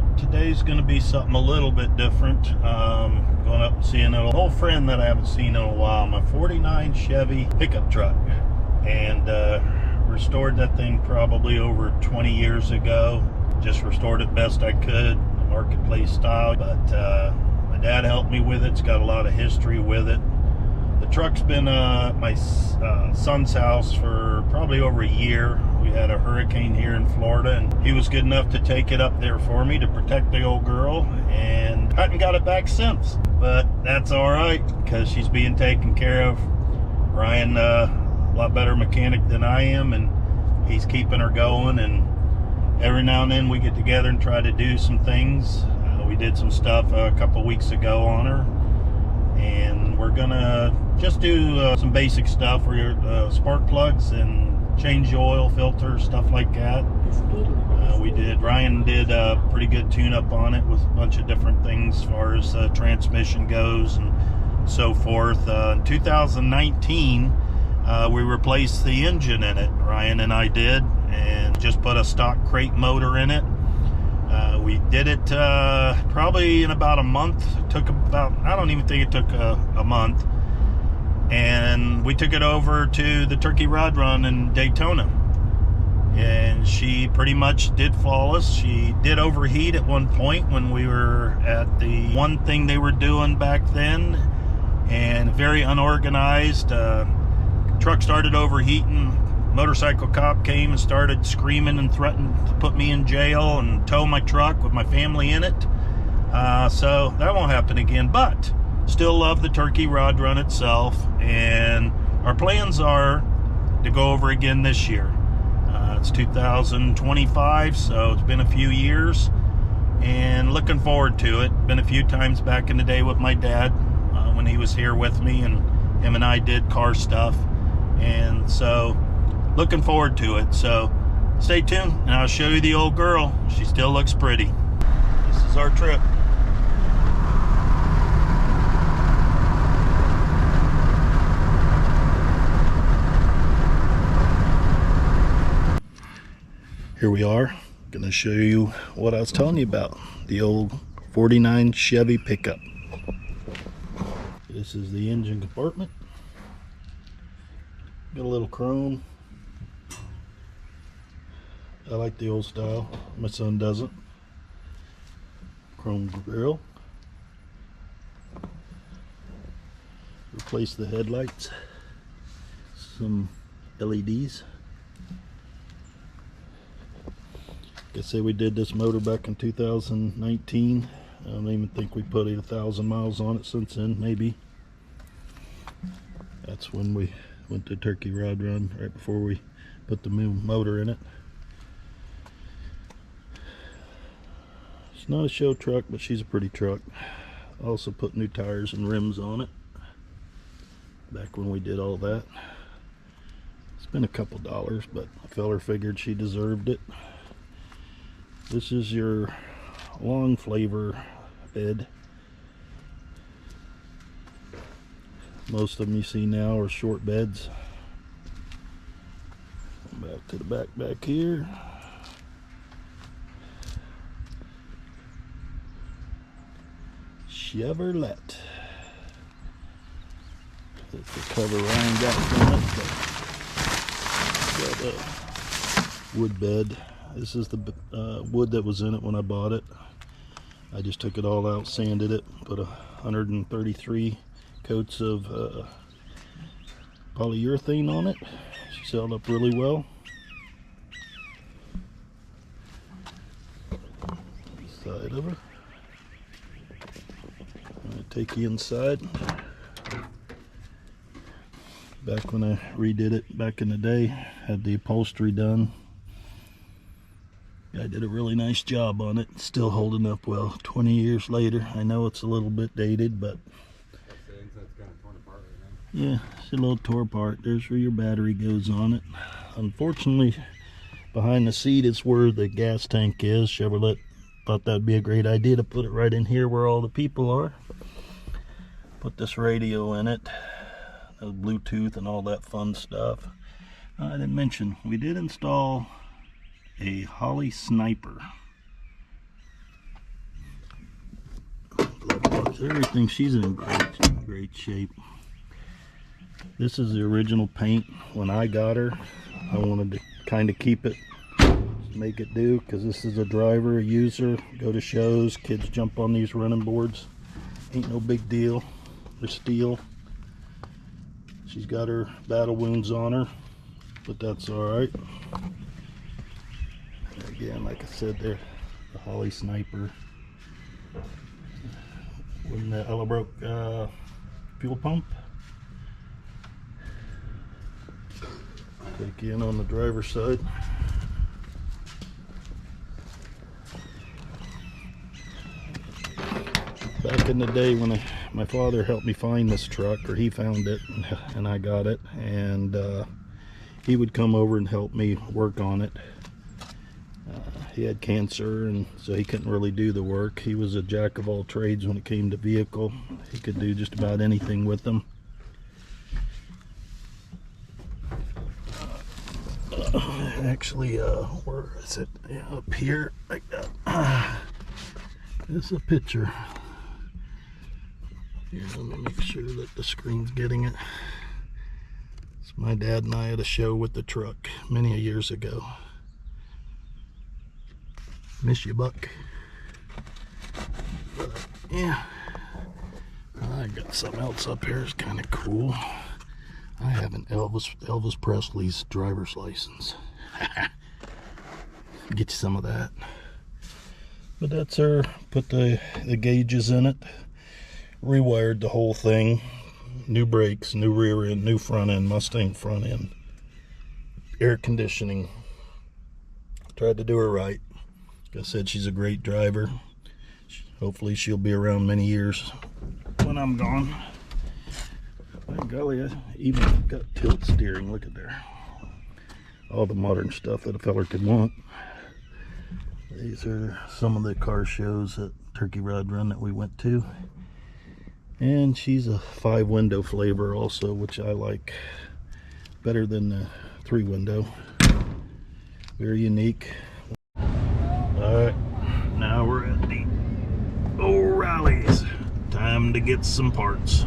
Well, today's going to be something a little bit different. Going up and seeing an old friend that I haven't seen in a while. My 49 Chevy pickup truck. And restored that thing probably over 20 years ago. Just restored it best I could, marketplace style. But my dad helped me with it. It's got a lot of history with it. The truck's been at my son's house for probably over a year. We had a hurricane here in Florida, and he was good enough to take it up there for me to protect the old girl, and I haven't got it back since. But that's all right, because she's being taken care of. Ryan, a lot better mechanic than I am, and he's keeping her going, and every now and then we get together and try to do some things. We did some stuff a couple weeks ago on her, and we're gonna just do some basic stuff where spark plugs and change the oil filter, stuff like that. Ryan did a pretty good tune-up on it with a bunch of different things as far as transmission goes and so forth. In 2019, we replaced the engine in it, Ryan and I did, and just put a stock crate motor in it. We did it probably in about a month. It took about, I don't even think it took a month. And we took it over to the Turkey Rod Run in Daytona. And she pretty much did flawless. She did overheat at one point when we were at the one thing they were doing back then. And very unorganized. Truck started overheating. Motorcycle cop came and started screaming and threatened to put me in jail and tow my truck with my family in it. So that won't happen again, but still love the Turkey Rod Run itself, and our plans are to go over again this year. It's 2025, so it's been a few years, and looking forward to it. Been a few times back in the day with my dad when he was here with me, and him and I did car stuff, and so looking forward to it. So stay tuned and I'll show you the old girl. She still looks pretty. This is our trip. Here we are. Gonna show you what I was telling you about, the old 49 Chevy pickup. This is the engine compartment. Got a little chrome. I like the old style. My son doesn't. Chrome grill. Replace the headlights. Some LEDs. Like I say, we did this motor back in 2019. I don't even think we put 1,000 miles on it since then, maybe. That's when we went to Turkey Rod Run, right before we put the new motor in it. It's not a show truck, but she's a pretty truck. I also put new tires and rims on it back when we did all that. It's been a couple dollars, but a feller figured she deserved it. This is your long flavor bed. Most of them you see now are short beds. Back to the back here. Chevrolet. That's the cover Ryan got from it. Got a wood bed. This is the wood that was in it when I bought it. I just took it all out, sanded it, put 133 coats of polyurethane on it. She's held up really well. Side of her. I'm going to take you inside. Back when I redid it back in the day, had the upholstery done. I did a really nice job on it. It's still holding up well 20 years later. I know it's a little bit dated, but yeah, it's a little tore apart. There's where your battery goes on it. Unfortunately, behind the seat is where the gas tank is. Chevrolet thought that'd be a great idea to put it right in here where all the people are. Put this radio in it, Bluetooth and all that fun stuff. I didn't mention, we did install a Holly Sniper. everything. She's in great shape. This is the original paint when I got her. I wanted to kind of keep it, make it do, because this is a driver, a user, go to shows, kids jump on these running boards. Ain't no big deal. They're steel. She's got her battle wounds on her, but that's alright. Again, like I said, there, the Holly Sniper. When the Ellabrook fuel pump. Take in on the driver's side. Back in the day when my father helped me find this truck, or he found it and I got it, and he would come over and help me work on it. He had cancer, and so he couldn't really do the work. He was a jack of all trades when it came to vehicle. He could do just about anything with them. Actually, where is it? Yeah, up here, like that. There's a picture. Here, let me make sure that the screen's getting it. It's my dad and I at a show with the truck many years ago. Miss you, Buck. But, yeah, I got something else up here. It's kind of cool. I have an Elvis Presley's driver's license. Get you some of that. But that's her. Put the gauges in it. Rewired the whole thing. New brakes, new rear end, new front end, Mustang front end. Air conditioning. Tried to do her right. Like I said, she's a great driver. Hopefully she'll be around many years when I'm gone. By golly, I even got tilt steering. Look at there. All the modern stuff that a feller could want. These are some of the car shows at Turkey Rod Run that we went to. And she's a 5-window flavor also, which I like better than the 3-window. Very unique. Alright, now we're at the O'Reilly's. Time to get some parts.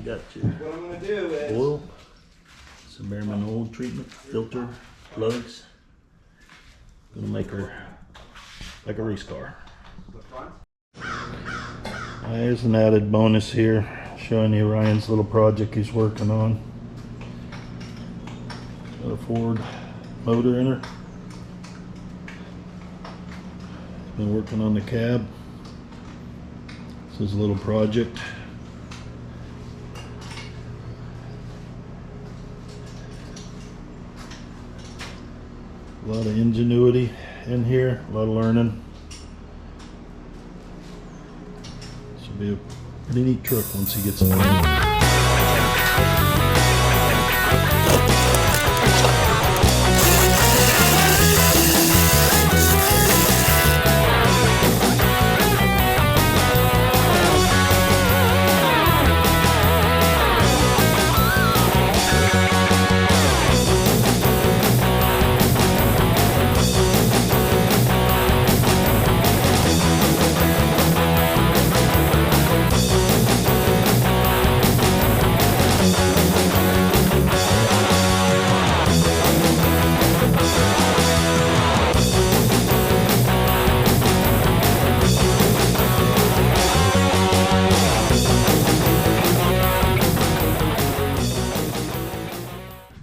Got your What I'm going to do is oil, some Behrman oil treatment, filter, plugs. Gonna make her like a race car. There's an added bonus here, showing you Ryan's little project he's working on. Got a Ford motor in her. Been working on the cab. This is a little project. A lot of ingenuity in here, a lot of learning. This will be a pretty neat truck once he gets it on.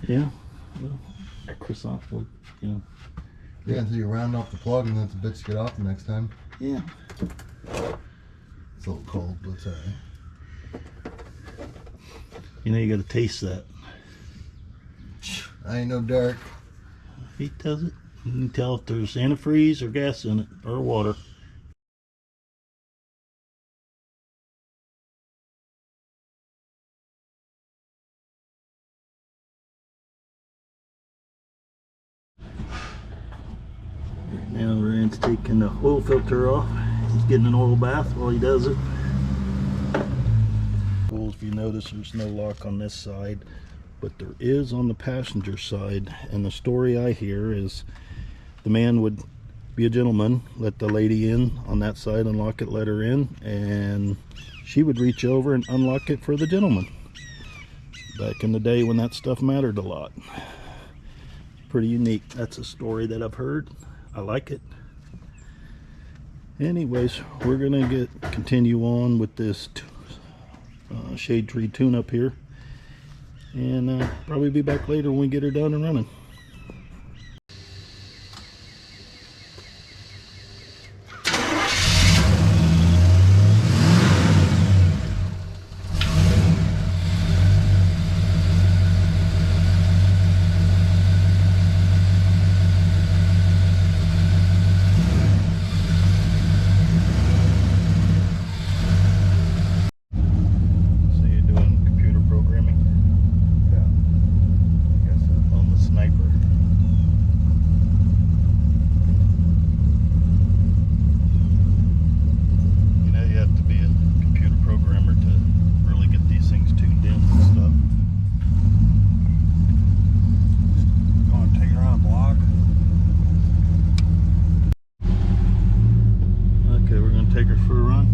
Yeah, well, croissant, well, you know. yeah, until you round off the plug and then it's a bitch to get off the next time. Yeah. It's a little cold, but it's alright. You know, you gotta taste that. I ain't no dark. He does it. You can tell if there's antifreeze or gas in it, or water. Now Ryan's taking the oil filter off. He's getting an oil bath while he does it. Well, if you notice, there's no lock on this side, but there is on the passenger side. And the story I hear is the man would be a gentleman, let the lady in on that side, unlock it, let her in, and she would reach over and unlock it for the gentleman. Back in the day when that stuff mattered a lot. Pretty unique. That's a story that I've heard. I like it. Anyways, we're gonna continue on with this shade tree tune up here, and probably be back later when we get her done and running. Take her for a run.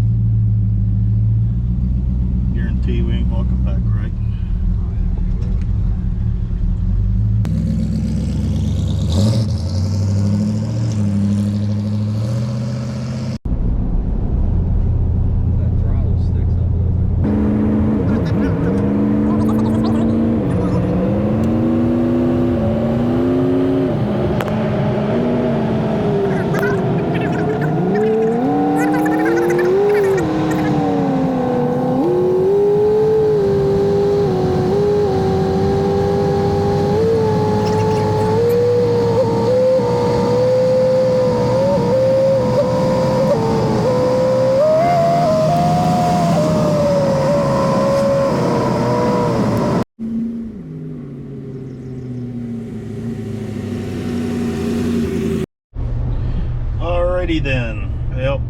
Guarantee we ain't walking back, right? That throttle sticks up a little Alrighty then. Well,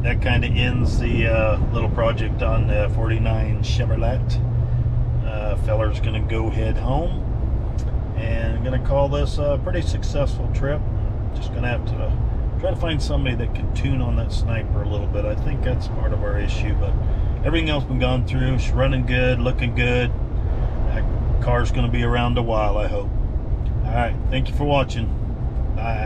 that kind of ends the little project on the 49 Chevrolet. Feller's gonna go head home, and I'm gonna call this a pretty successful trip. Just gonna have to try to find somebody that can tune on that sniper a little bit. I think that's part of our issue, but everything else been gone through. She's running good, looking good. That car's gonna be around a while, I hope. All right, thank you for watching. Bye.